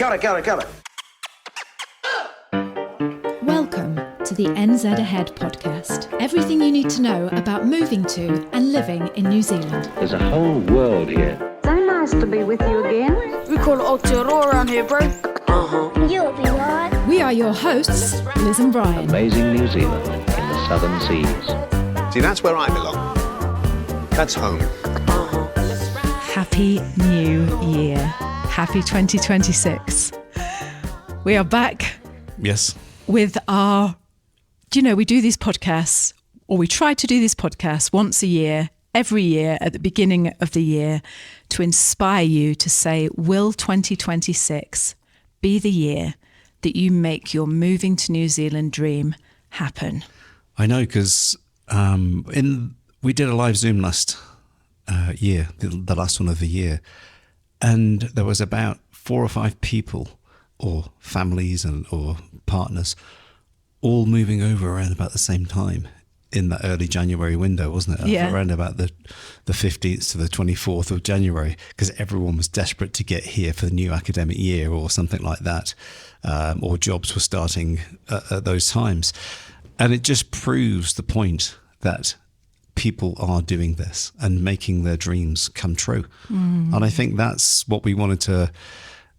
Cut it. Welcome to the NZ Ahead podcast. Everything you need to know about moving to and living in New Zealand. There's a whole world here. So nice to be with you again. We call it Aotearoa around here, bro. You'll be right. We are your hosts, Liz and Brian. Amazing New Zealand in the southern seas. See, that's where I belong. That's home. Happy New Year. Happy 2026. We are back. Yes. With our, we do these podcasts, or we try to do these podcasts once a year, every year at the beginning of the year, to inspire you to say, will 2026 be the year that you make your moving to New Zealand dream happen? I know, because we did a live Zoom last year, the last one of the year, and there was about 4 or 5 people or families or partners all moving over around about the same time in that early January window, wasn't it? Yeah. Around about the 15th to the 24th of January, because everyone was desperate to get here for the new academic year or something like that, or jobs were starting at those times. And it just proves the point that people are doing this and making their dreams come true. And I think that's what we wanted to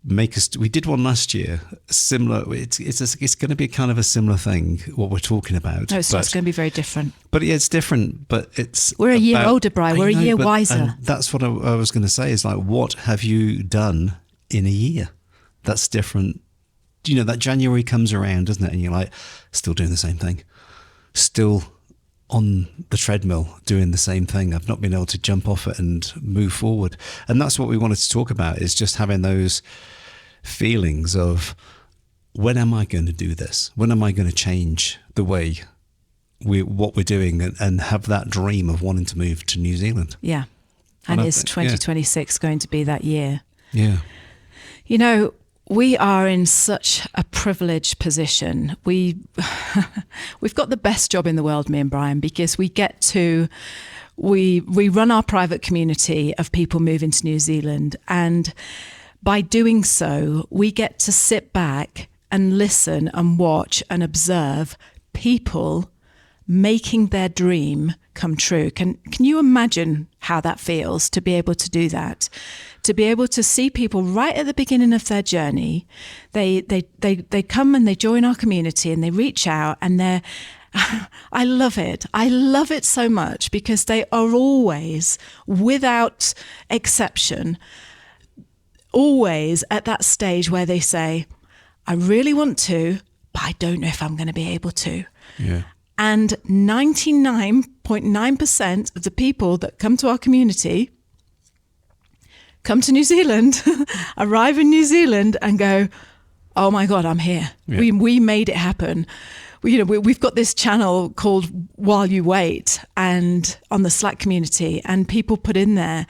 make us. We did one last year, similar. It's going to be kind of a similar thing, what we're talking about. No, it's going to be very different. But yeah, it's different. But we're a year older, Brian. We're a year wiser. And that's what I was going to say, is like, what have you done in a year that's different? That January comes around, doesn't it? And you're like, still doing the same thing, still on the treadmill doing the same thing. I've not been able to jump off it and move forward. And that's what we wanted to talk about, is just having those feelings of, when am I going to do this? When am I going to change the way what we're doing and have that dream of wanting to move to New Zealand? Yeah. And is 2026 going to be that year? Yeah. We are in such a privileged position. We've got the best job in the world, me and Brian, because we run our private community of people moving to New Zealand. And by doing so, we get to sit back and listen and watch and observe people making their dream come true. Can you imagine how that feels, to be able to do that? To be able to see people right at the beginning of their journey, they come and they join our community and they reach out, and I love it. I love it so much, because they are always, without exception, always at that stage where they say, I really want to, but I don't know if I'm going to be able to. Yeah. And 99.9% of the people that come to our community come to New Zealand, arrive in New Zealand and go, oh my God, I'm here. Yeah. We made it happen. We've got this channel called While You Wait, and on the Slack community, and people put in there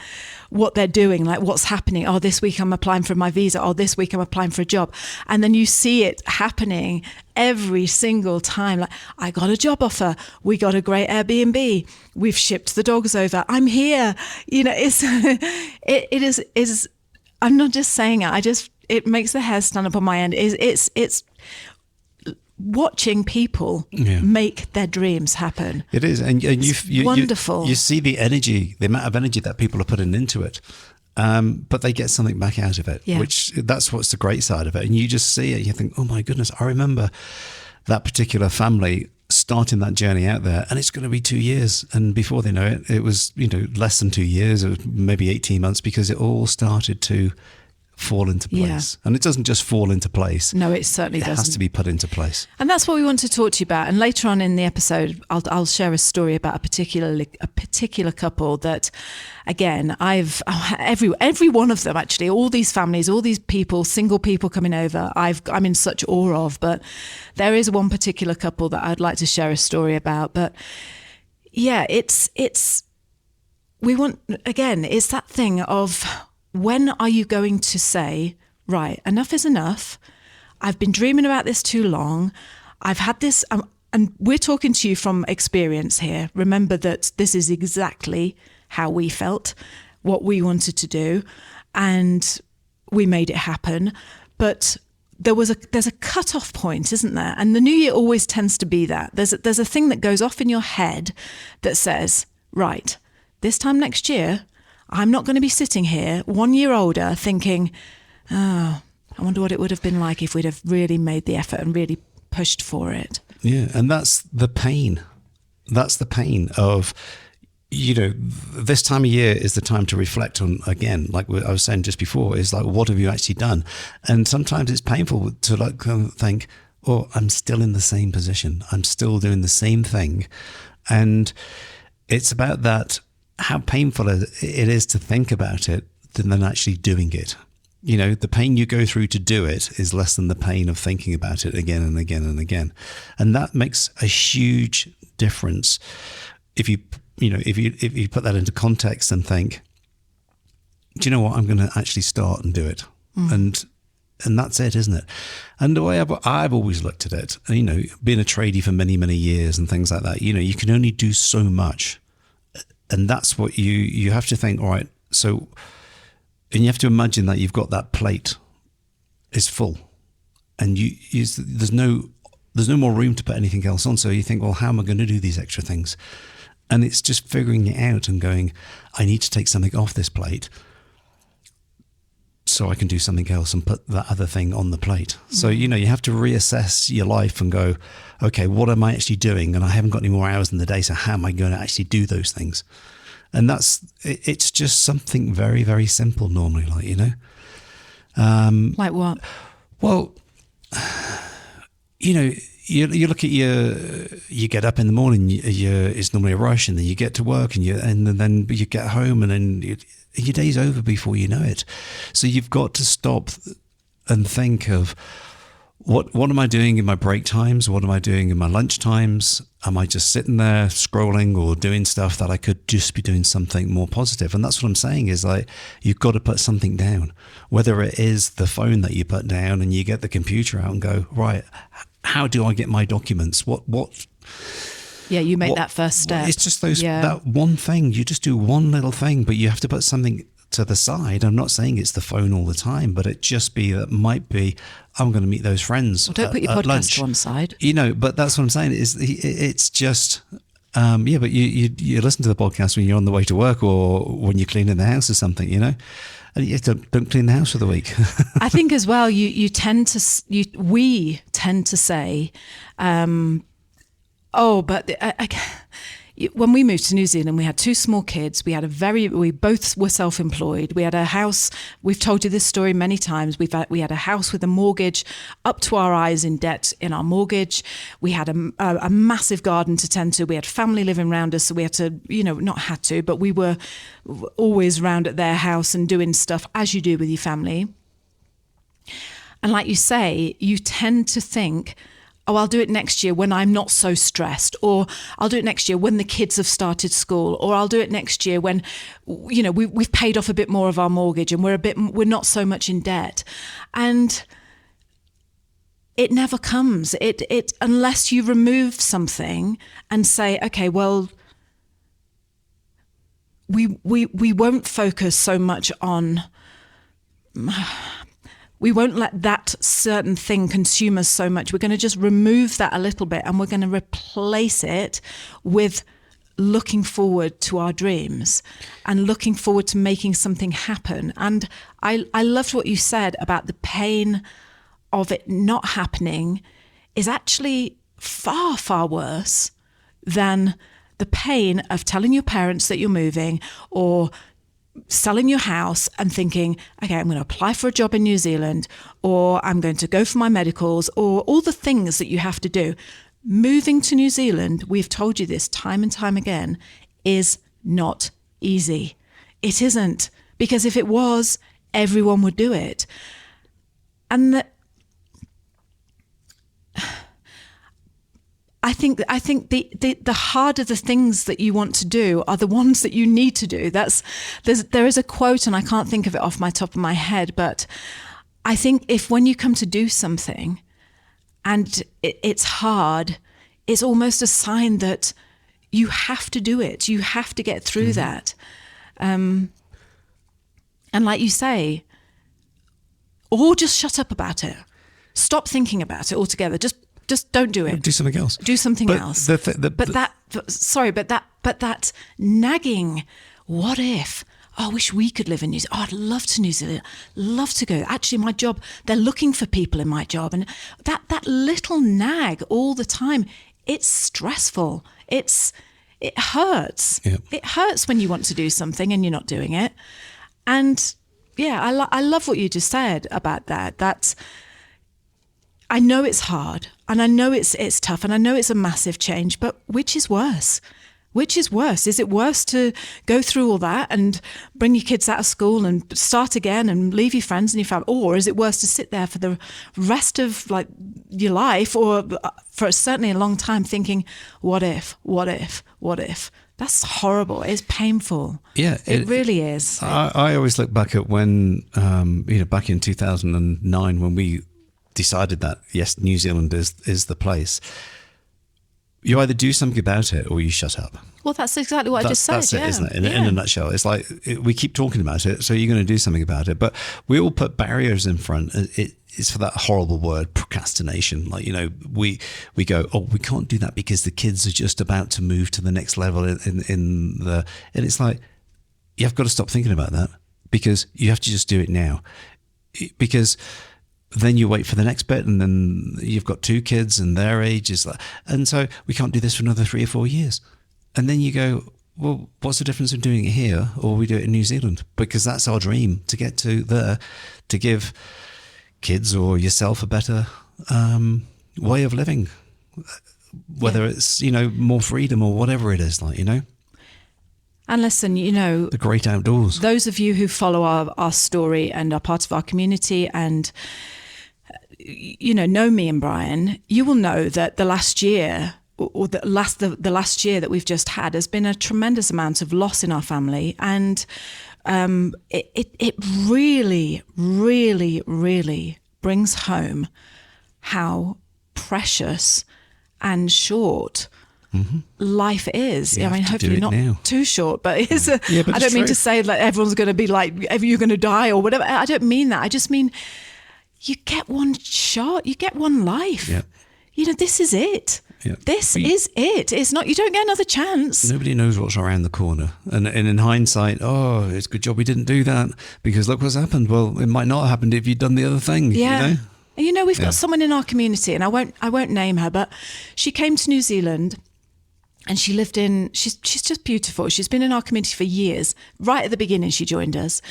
what they're doing, like what's happening. Oh, this week I'm applying for my visa. Oh, this week I'm applying for a job. And then you see it happening every single time. Like, I got a job offer. We got a great Airbnb. We've shipped the dogs over. I'm here. It is, I'm not just saying it. It makes the hair stand up on my end. It's watching people make their dreams happen. It is, and you wonderful. You see the energy, the amount of energy that people are putting into it, but they get something back out of it. Yeah. That's what's the great side of it. And you just see it, and you think, oh my goodness, I remember that particular family starting that journey out there, and it's going to be 2 years, and before they know it, it was less than 2 years, or maybe 18 months, because it all started to fall into place. And it doesn't just fall into place. No, it certainly doesn't. It has to be put into place. And that's what we want to talk to you about. And later on in the episode, I'll share a story about a particular couple that, again, every one of them, actually, all these families, all these people, single people coming over, I'm in such awe of. But there is one particular couple that I'd like to share a story about. But yeah, it's that thing of, when are you going to say, right, enough is enough. I've been dreaming about this too long. I've had this, and we're talking to you from experience here. Remember that this is exactly how we felt, what we wanted to do, and we made it happen. but there's a cut-off point, isn't there? And the new year always tends to be that. There's a thing that goes off in your head that says, right, this time next year, I'm not going to be sitting here 1 year older thinking, oh, I wonder what it would have been like if we'd have really made the effort and really pushed for it. Yeah, and that's the pain. That's the pain of, this time of year is the time to reflect on, again, like I was saying just before, is like, what have you actually done? And sometimes it's painful to think, oh, I'm still in the same position. I'm still doing the same thing. And it's about that, how painful it is to think about it than actually doing it. The pain you go through to do it is less than the pain of thinking about it again and again and again. And that makes a huge difference if you put that into context and think, do you know what, I'm going to actually start and do it. And that's it, isn't it? And the way I've always looked at it, being a tradie for many, many years and things like that, you can only do so much. And that's what you have to think, all right, so, and you have to imagine that you've got that plate is full and there's no more room to put anything else on. So you think, well, how am I going to do these extra things? And it's just figuring it out and going, I need to take something off this plate so I can do something else and put that other thing on the plate. So, you have to reassess your life and go, okay, what am I actually doing? And I haven't got any more hours in the day, so how am I going to actually do those things? And it's just something very, very simple normally, Like what? Well, you look at you get up in the morning, it's normally a rush, and then you get to work, and then you get home, and then your day's over before you know it. So you've got to stop and think of what am I doing in my break times? What am I doing in my lunch times? Am I just sitting there scrolling or doing stuff that I could just be doing something more positive? And that's what I'm saying is, like, you've got to put something down, whether it is the phone that you put down and you get the computer out and go, right, how do I get my documents? What? Yeah, you make that first step. It's just that one thing. You just do one little thing, but you have to put something to the side. I'm not saying it's the phone all the time, but it just might be, I'm going to meet those friends. Well, don't put your podcast lunch. to one side. But that's what I'm saying. It's just, but you listen to the podcast when you're on the way to work or when you're cleaning the house or something, and you don't clean the house for the week. I think as well, we tend to say, when we moved to New Zealand, we had two small kids. We both were self-employed. We had a house. We've told you this story many times. We had a house with a mortgage up to our eyes in debt in our mortgage. We had a massive garden to tend to. We had family living around us, so we had to, not had to, but we were always round at their house and doing stuff as you do with your family. And like you say, you tend to think, oh, I'll do it next year when I'm not so stressed, or I'll do it next year when the kids have started school, or I'll do it next year when, we've paid off a bit more of our mortgage and we're not so much in debt. And it never comes. It unless you remove something and say, okay, well, we won't focus so much on. We won't let that certain thing consume us so much. We're going to just remove that a little bit and we're going to replace it with looking forward to our dreams and looking forward to making something happen. And I loved what you said about the pain of it not happening is actually far, far worse than the pain of telling your parents that you're moving or selling your house and thinking, okay, I'm going to apply for a job in New Zealand, or I'm going to go for my medicals, or all the things that you have to do. Moving to New Zealand, we've told you this time and time again, is not easy. It isn't, because if it was, everyone would do it. And I think the harder the things that you want to do are the ones that you need to do. There is a quote, and I can't think of it off my top of my head, but I think when you come to do something and it's hard, it's almost a sign that you have to do it. You have to get through that. And like you say, or just shut up about it. Stop thinking about it altogether. Just don't do it. Do something else. Do something But else. but that nagging, what if? Oh, I wish we could live in New Zealand. Oh, I'd love to New Zealand. Love to go. Actually, my job, they're looking for people in my job. And that little nag all the time, it's stressful. It hurts. Yeah. It hurts when you want to do something and you're not doing it. And yeah, I love what you just said about that. That's, I know it's hard and I know it's tough and I know it's a massive change, but which is worse? Which is worse? Is it worse to go through all that and bring your kids out of school and start again and leave your friends and your family? Or is it worse to sit there for the rest of like your life or for certainly a long time thinking, what if? That's horrible. It's painful. Yeah. It really is. I always look back at when, back in 2009 when we decided that, yes, New Zealand is the place. You either do something about it or you shut up. Well, that's exactly what I just said. That's it, isn't it? In a nutshell, it's like we keep talking about it, so you're going to do something about it. But we all put barriers in front. It's for that horrible word, procrastination. Like, we go, oh, we can't do that because the kids are just about to move to the next level and it's like, you've got to stop thinking about that because you have to just do it now. Because then you wait for the next bit and then you've got 2 kids and their age is like, and so we can't do this for another 3 or 4 years. And then you go, well, what's the difference in doing it here or we do it in New Zealand? Because that's our dream, to get to there, to give kids or yourself a better way of living, whether it's, more freedom or whatever it is, like, And listen, the great outdoors. Those of you who follow our story and are part of our community and, know me and Brian, you will know that the last year or the last year that we've just had has been a tremendous amount of loss in our family. And it really, really, really brings home how precious and short life is. You I mean, have to hopefully do it not now. too short, but it is. But I don't it's mean true. to say that everyone's going to be like, you're going to die or whatever. I don't mean that. I just mean you get one shot, you get one life. Yeah. This is it. Yeah. This is it. It's not, you don't get another chance. Nobody knows what's around the corner. And in hindsight, oh, it's a good job we didn't do that because look what's happened. Well, it might not have happened if you'd done the other thing. Yeah. And we've Yeah. got someone in our community, and I won't name her, but she came to New Zealand and she lived in, she's just beautiful. She's been in our community for years. Right at the beginning, she joined us.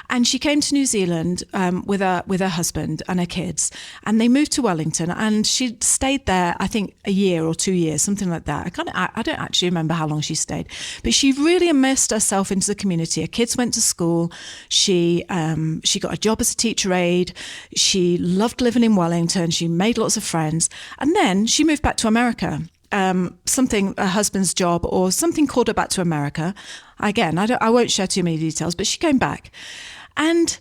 And she came to New Zealand with her husband and her kids. And they moved to Wellington and she stayed there, I think, a year or 2 years, something like that. I don't actually remember how long she stayed. But she really immersed herself into the community. Her kids went to school. She got a job as a teacher aide. She loved living in Wellington. She made lots of friends. And then she moved back to America. Something, a husband's job or something called her back to America. Again, I won't share too many details, but she came back and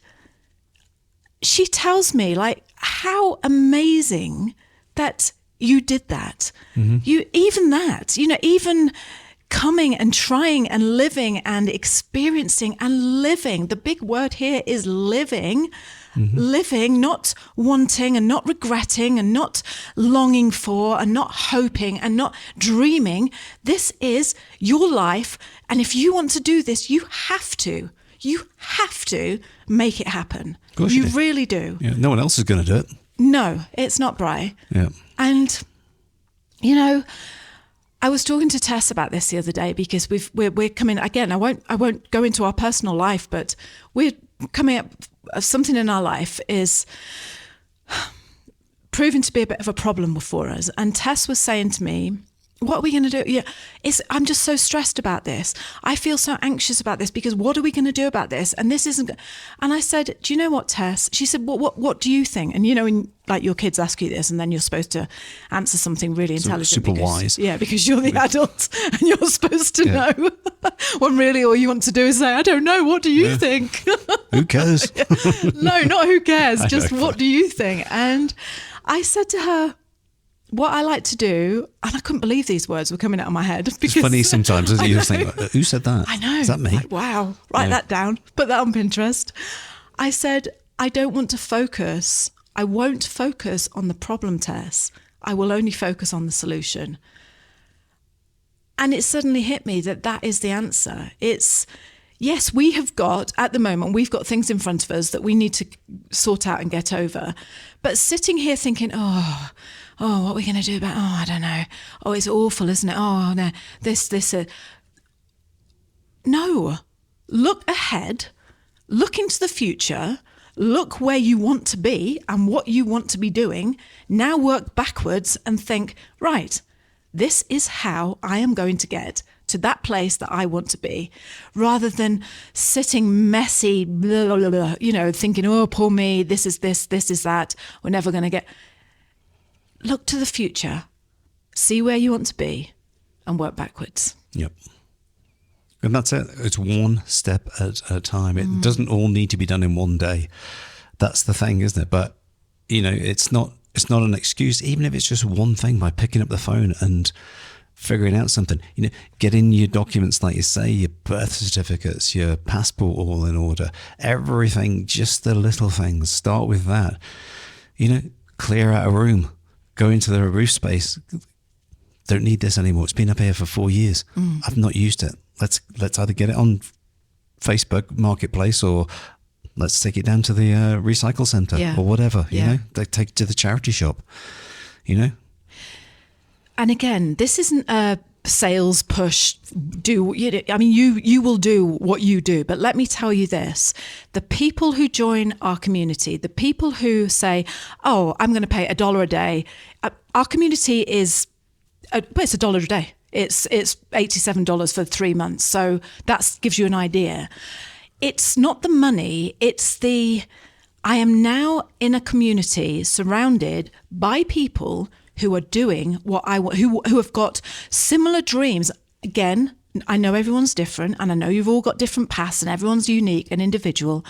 she tells me like how amazing that you did that. Mm-hmm. Even coming and trying and living and experiencing and living. The big word here is living. Mm-hmm. Living, not wanting and not regretting and not longing for and not hoping and not dreaming. This is your life. And if you want to do this, you have to make it happen. Of course you do. really do. Yeah, no one else is going to do it. No, it's not, Bri. Yeah. And, I was talking to Tess about this the other day because we're coming, again, I won't go into our personal life, but we're coming up, something in our life is proving to be a bit of a problem for us. And Tess was saying to me, what are we going to do? Yeah, I'm just so stressed about this. I feel so anxious about this because what are we going to do about this? And this isn't. And I said, do you know what, Tess? She said, what do you think? And when like your kids ask you this, and then you're supposed to answer something really intelligent. Super wise. Yeah, because you're the adult and you're supposed to know. When really all you want to do is say, I don't know. What do you think? Who cares? No, not who cares. Just what do you think? And I said to her, what I like to do, and I couldn't believe these words were coming out of my head. Because, it's funny sometimes, isn't it? You just think, who said that? I know. Is that me? Like, wow. Write that down. Put that on Pinterest. I said, I don't want to focus. I won't focus on the problem, Tess. I will only focus on the solution. And it suddenly hit me that that is the answer. It's, yes, we have got, at the moment, we've got things in front of us that we need to sort out and get over. But sitting here thinking, oh, what are we going to do about, I don't know. Oh, it's awful, isn't it? Oh, no, this. No, look ahead, look into the future, look where you want to be and what you want to be doing. Now work backwards and think, right, this is how I am going to get to that place that I want to be, rather than sitting messy, blah, blah, blah, thinking, oh, poor me, this is this is that, we're never going to get. Look to the future, see where you want to be, and work backwards. Yep. And that's it. It's one step at a time. It doesn't all need to be done in one day. That's the thing, isn't it? But, it's not an excuse, even if it's just one thing, by picking up the phone and figuring out something. Getting your documents, like you say, your birth certificates, your passport all in order, everything, just the little things. Start with that. Clear out a room, go into the roof space. Don't need this anymore. It's been up here for 4 years. I've not used it. Let's either get it on Facebook Marketplace, or let's take it down to the recycle centre or whatever. They take it to the charity shop. And again, this isn't a sales push. You will do what you do, but let me tell you this: the people who join our community, the people who say, "Oh, I'm going to pay $1 a day," our community is. It's $1 a day. It's $87 for 3 months. So that gives you an idea. It's not the money. It's I am now in a community surrounded by people who are doing what I want, who have got similar dreams. Again, I know everyone's different, and I know you've all got different paths, and everyone's unique and individual.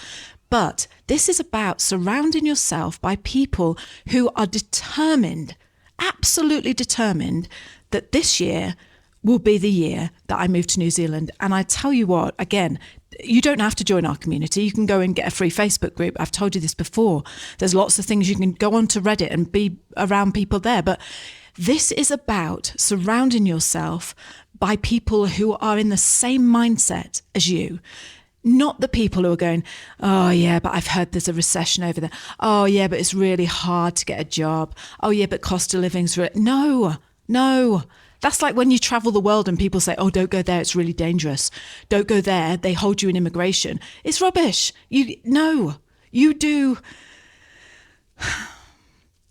But this is about surrounding yourself by people who are determined, absolutely determined, that this year will be the year that I move to New Zealand. And I tell you what, again, you don't have to join our community. You can go and get a free Facebook group. I've told you this before. There's lots of things. You can go onto Reddit and be around people there. But this is about surrounding yourself by people who are in the same mindset as you. Not the people who are going, oh yeah, but I've heard there's a recession over there. Oh yeah, but it's really hard to get a job. Oh yeah, but cost of living's No. That's like when you travel the world and people say, oh, don't go there, it's really dangerous. Don't go there, they hold you in immigration. It's rubbish. You do.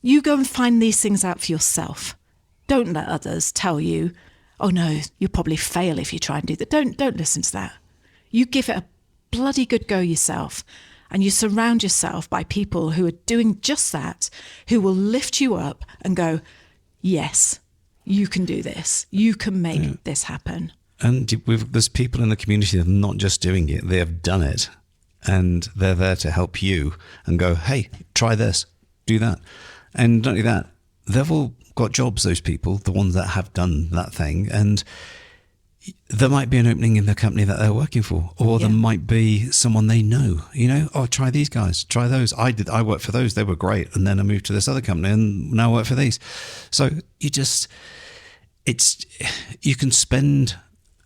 You go and find these things out for yourself. Don't let others tell you, oh no, you'll probably fail if you try and do that. Don't listen to that. You give it a bloody good go yourself, and you surround yourself by people who are doing just that, who will lift you up and go, yes, you can do this. You can make this happen. And there's people in the community that are not just doing it, they have done it. And they're there to help you and go, hey, try this, do that. And not only that, they've all got jobs, those people, the ones that have done that thing. And there might be an opening in the company that they're working for, or there might be someone they know, oh, try these guys, try those. I worked for those, they were great. And then I moved to this other company and now I work for these. So you can spend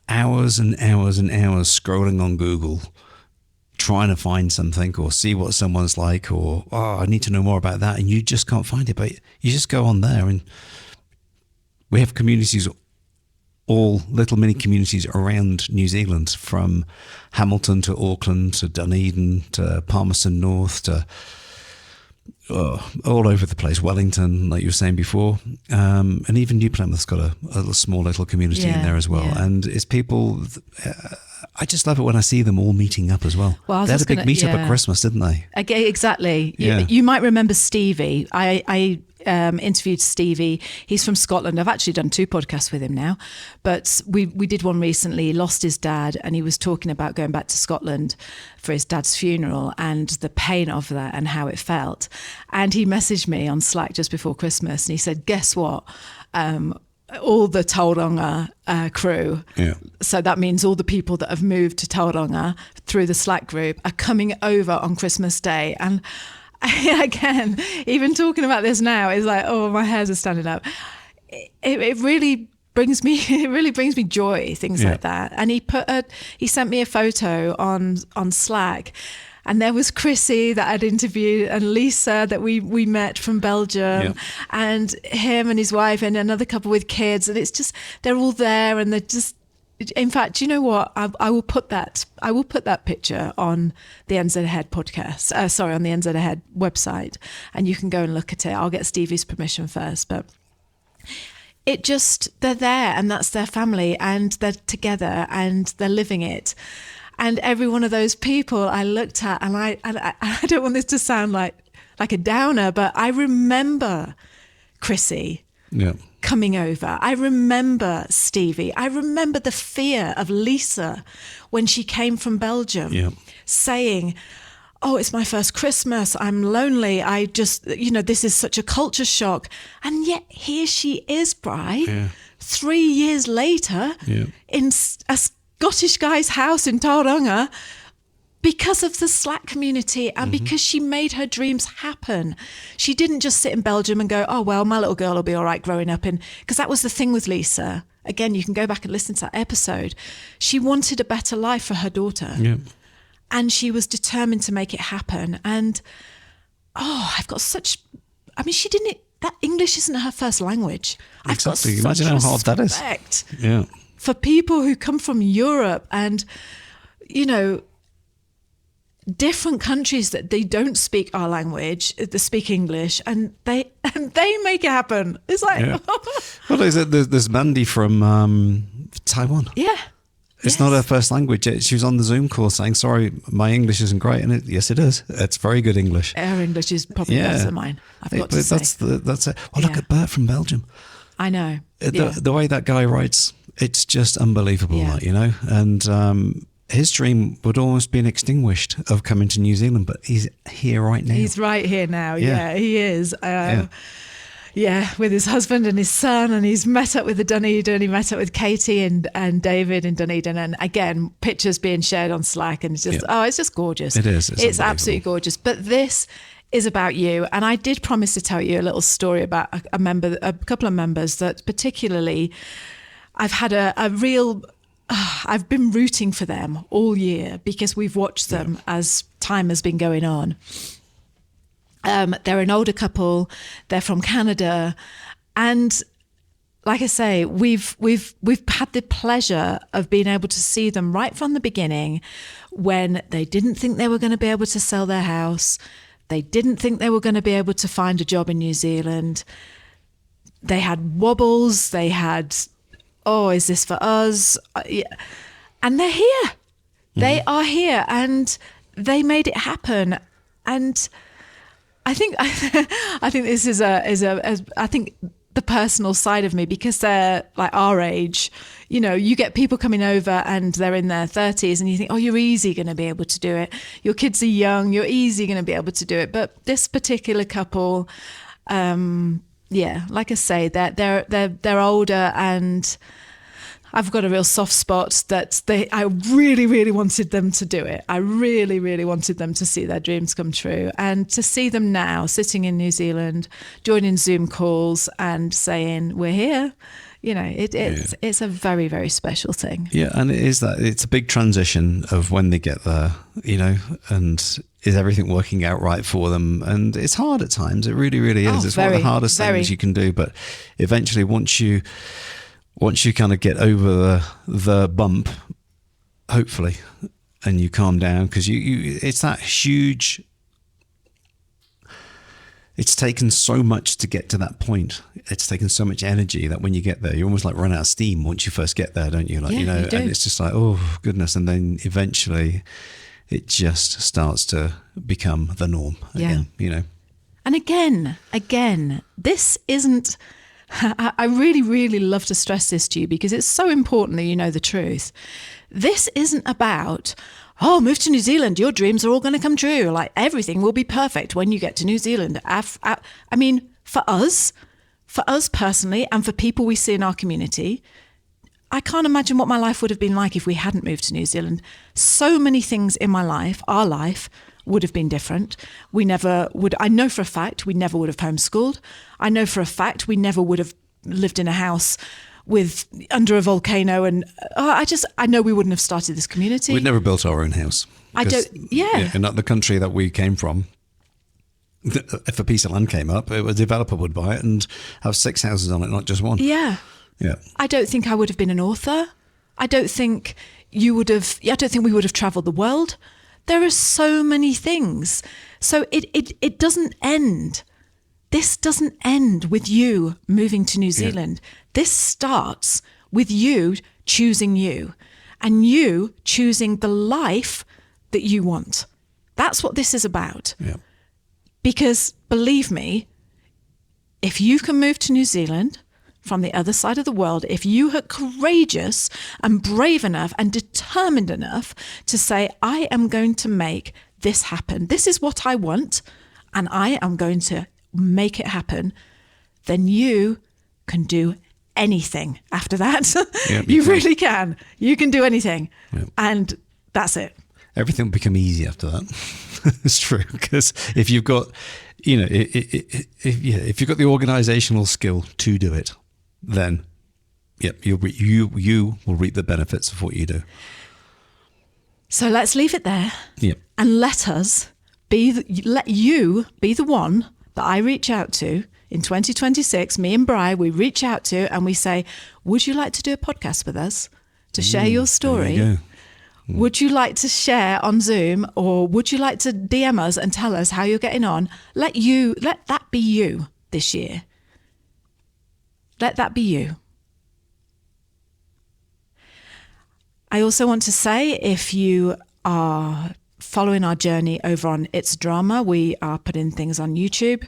hours and hours and hours scrolling on Google, trying to find something or see what someone's like, or, oh, I need to know more about that. And you just can't find it, but you just go on there, and we have communities, all little mini communities around New Zealand, from Hamilton to Auckland to Dunedin to Palmerston North to all over the place, Wellington, like you were saying before, and even New Plymouth's got a small little community in there as well. And it's people, I just love it when I see them all meeting up as well. They had a big meet up at Christmas, didn't they? Exactly. You might remember Stevie. I interviewed Stevie. He's from Scotland. I've actually done 2 podcasts with him now, but we did one recently. He lost his dad, and he was talking about going back to Scotland for his dad's funeral and the pain of that and how it felt. And he messaged me on Slack just before Christmas, and he said, guess what? all the Tauranga crew. Yeah. So that means all the people that have moved to Tauranga through the Slack group are coming over on Christmas Day. And again, even talking about this now is like, oh, my hairs are standing up. It really brings me joy, things like that. And he sent me a photo on Slack. And there was Chrissy that I'd interviewed, and Lisa that we met from Belgium, and him and his wife, and another couple with kids. And it's just, they're all there, and they're just, in fact, you know what? I will put that picture on the NZ Ahead podcast. On the NZ Ahead website, and you can go and look at it. I'll get Stevie's permission first, but they're there, and that's their family, and they're together, and they're living it. And every one of those people I looked at, and I don't want this to sound like a downer, but I remember Chrissy coming over. I remember Stevie. I remember the fear of Lisa when she came from Belgium, saying, oh, it's my first Christmas. I'm lonely. I just, this is such a culture shock. And yet here she is, Bri, 3 years later in a Scottish guy's house in Tauranga, because of the Slack community and because she made her dreams happen. She didn't just sit in Belgium and go, oh, well, my little girl will be all right growing up in, because that was the thing with Lisa. Again, you can go back and listen to that episode. She wanted a better life for her daughter. Yeah. And she was determined to make it happen. And, I've got such, that English isn't her first language. Exactly. Imagine how hard that is. Yeah. For people who come from Europe and, different countries that they don't speak our language, they speak English, and they make it happen. It's like, well, there's Mandy from Taiwan. Yeah. It's not her first language. She was on the Zoom call saying, sorry, my English isn't great. And yes, it is. It's very good English. Her English is probably better than mine, I've got to say. That's it. Well, look at Bert from Belgium. I know. The way that guy writes, it's just unbelievable, and his dream would almost been extinguished of coming to New Zealand, but he's here right now. He's right here now. Yeah, he is. With his husband and his son, and he's met up with the Dunedin. He met up with Katie and David in Dunedin, and again, pictures being shared on Slack, and it's just it's just gorgeous. It is. It's absolutely gorgeous. But this is about you, and I did promise to tell you a little story about a couple of members that particularly I've had a real. I've been rooting for them all year because we've watched them as time has been going on. They're an older couple. They're from Canada, and like I say, we've had the pleasure of being able to see them right from the beginning, when they didn't think they were going to be able to sell their house. They didn't think they were going to be able to find a job in New Zealand. They had wobbles. They had, is this for us? And they're here. They are here, and they made it happen. And I think this is I think the personal side of me, because they're like our age, you get people coming over and they're in their 30s, and you think, you're easy going to be able to do it. Your kids are young, you're easy going to be able to do it. But this particular couple, like I say, they're older, and I've got a real soft spot that I really, really wanted them to do it. I really, really wanted them to see their dreams come true, and to see them now sitting in New Zealand, joining Zoom calls and saying, we're here. It's a very, very special thing. Yeah, and it's a big transition of when they get there, and is everything working out right for them? And it's hard at times. It really, really is. It's one of the hardest things you can do. But eventually, once you kind of get over the bump, hopefully, and you calm down, because it's that huge. It's taken so much to get to that point. It's taken so much energy that when you get there, you almost like run out of steam once you first get there, don't you? Like, you do. And it's just like, oh goodness. And then eventually it just starts to become the norm again, And again, this isn't, I really, really love to stress this to you, because it's so important that you know the truth. This isn't about, move to New Zealand, your dreams are all going to come true. Like, everything will be perfect when you get to New Zealand. I mean, for us, for us personally and for people we see in our community, I can't imagine what my life would have been like if we hadn't moved to New Zealand. So many things in my life, our life, would have been different. We never would, I know for a fact, we never would have homeschooled. I know for a fact we never would have lived in a house under a volcano, and I know we wouldn't have started this community. We'd never built our own house. In the country that we came from, if a piece of land came up, a developer would buy it and have 6 houses on it, not just one. Yeah. I don't think I would have been an author. I don't think we would have traveled the world. There are so many things. So it doesn't end. This doesn't end with you moving to New Zealand. This starts with you choosing you and you choosing the life that you want. That's what this is about. Yeah. Because believe me, if you can move to New Zealand from the other side of the world, if you are courageous and brave enough and determined enough to say, I am going to make this happen. This is what I want, and I am going to make it happen, then you can do anything after that. You really can. You can do anything. Yep. And that's it. Everything will become easy after that. It's true, because if you've got, if you've got the organizational skill to do it, then you will reap the benefits of what you do. So let's leave it there. Yep. And let you be the one that I reach out to in 2026. Me and Bri, we reach out to and we say, would you like to do a podcast with us to share your story? There you go. Would you like to share on Zoom, or would you like to DM us and tell us how you're getting on? Let that be you this year. Let that be you. I also want to say, if you are following our journey over on It's Drama, we are putting things on YouTube.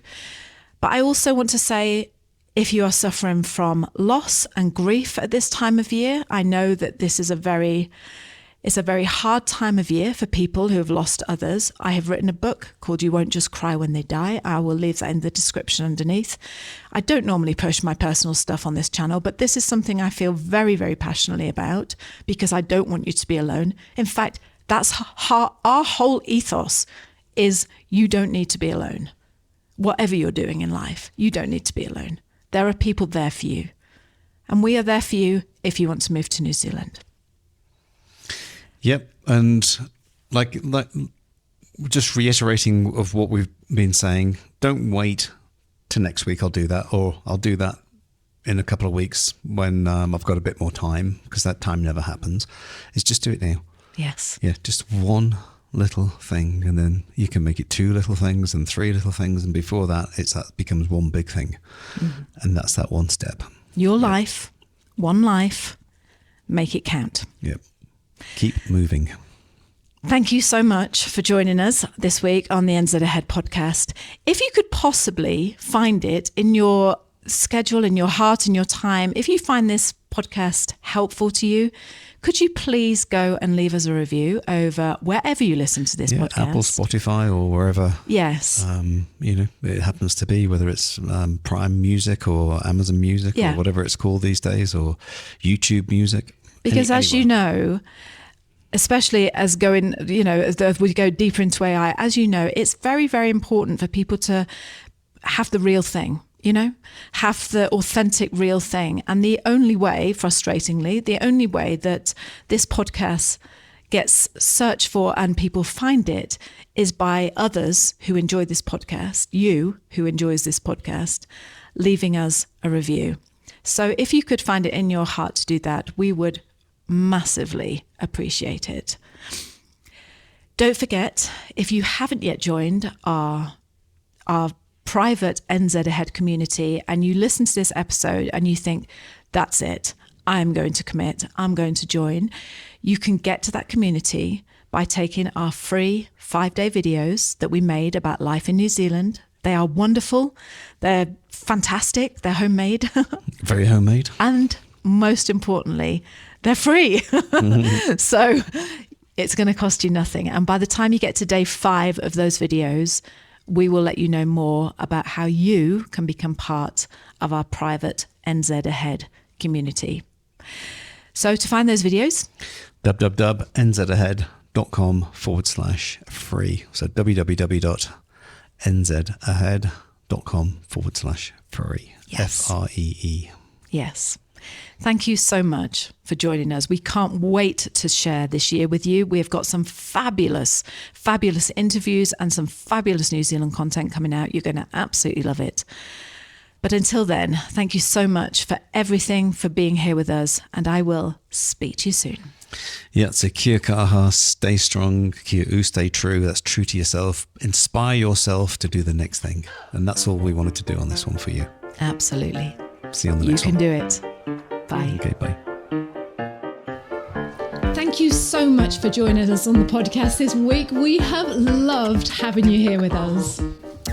But I also want to say, if you are suffering from loss and grief at this time of year, I know that this is it's a very hard time of year for people who have lost others. I have written a book called You Won't Just Cry When They Die. I will leave that in the description underneath. I don't normally push my personal stuff on this channel, but this is something I feel very, very passionately about, because I don't want you to be alone. In fact, that's our whole ethos is you don't need to be alone. Whatever you're doing in life, you don't need to be alone. There are people there for you. And we are there for you if you want to move to New Zealand. Yep, and like just reiterating of what we've been saying, don't wait till next week, I'll do that, or I'll do that in a couple of weeks when I've got a bit more time, because that time never happens. It's just do it now. Yes. Yeah, just one little thing, and then you can make it 2 little things and 3 little things, and before that, that becomes one big thing. Mm-hmm. And that's that one step. Your life, one life, make it count. Yep. Keep moving. Thank you so much for joining us this week on the NZ Ahead podcast. If you could possibly find it in your schedule, in your heart, in your time, if you find this podcast helpful to you, could you please go and leave us a review over wherever you listen to this podcast? Apple, Spotify, or wherever. Yes. It happens to be, whether it's Prime Music or Amazon Music or whatever it's called these days, or YouTube Music. Because as you know, especially as we go deeper into AI, as you know, it's very, very important for people to have the real thing, have the authentic real thing. And the only way, frustratingly, that this podcast gets searched for and people find it is by others who enjoy this podcast, you who enjoys this podcast, leaving us a review. So if you could find it in your heart to do that, we would massively appreciate it. Don't forget, if you haven't yet joined our private NZ Ahead community and you listen to this episode and you think, that's it, I'm going to commit, I'm going to join, you can get to that community by taking our free 5-day videos that we made about life in New Zealand. They are wonderful. They're fantastic. They're homemade. Very homemade. And most importantly, they're free. So it's going to cost you nothing. And by the time you get to day 5 of those videos, we will let you know more about how you can become part of our private NZ Ahead community. So to find those videos, www.nzahead.com/free. So www.nzahead.com/free. Yes. FREE. yes. Thank you so much for joining us. We can't wait to share this year with you. We have got some fabulous, fabulous interviews and some fabulous New Zealand content coming out. You're going to absolutely love it. But until then, thank you so much for everything, for being here with us, and I will speak to you soon. Yeah, so kia kaha, stay strong, kia u, stay true. That's true to yourself. Inspire yourself to do the next thing. And that's all we wanted to do on this one for you. Absolutely. See you on the You next can one. do it. Bye. Okay, bye. Thank you so much for joining us on the podcast this week. We have loved having you here with us.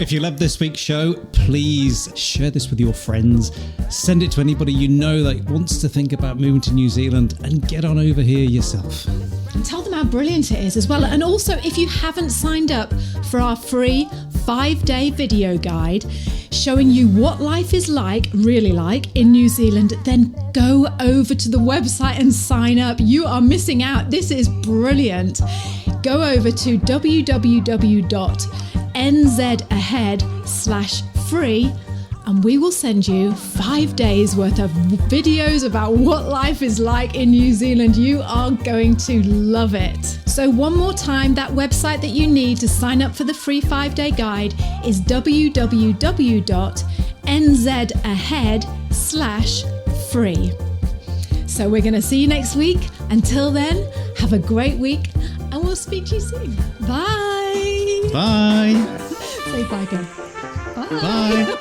If you love this week's show, please share this with your friends. Send it to anybody you know that wants to think about moving to New Zealand, and get on over here yourself. And tell them how brilliant it is as well. And also, if you haven't signed up for our free 5-day video guide showing you what life is like, really like, in New Zealand, then go over to the website and sign up. You are missing out. This is brilliant. Go over to www.nzahead.com/free and we will send you 5 days worth of videos about what life is like in New Zealand. You are going to love it. So one more time, that website that you need to sign up for the free 5-day guide is www.nzahead.com/free. So we're going to see you next week. Until then, have a great week and we'll speak to you soon. Bye. Bye. Say bye, girl. Bye. Bye.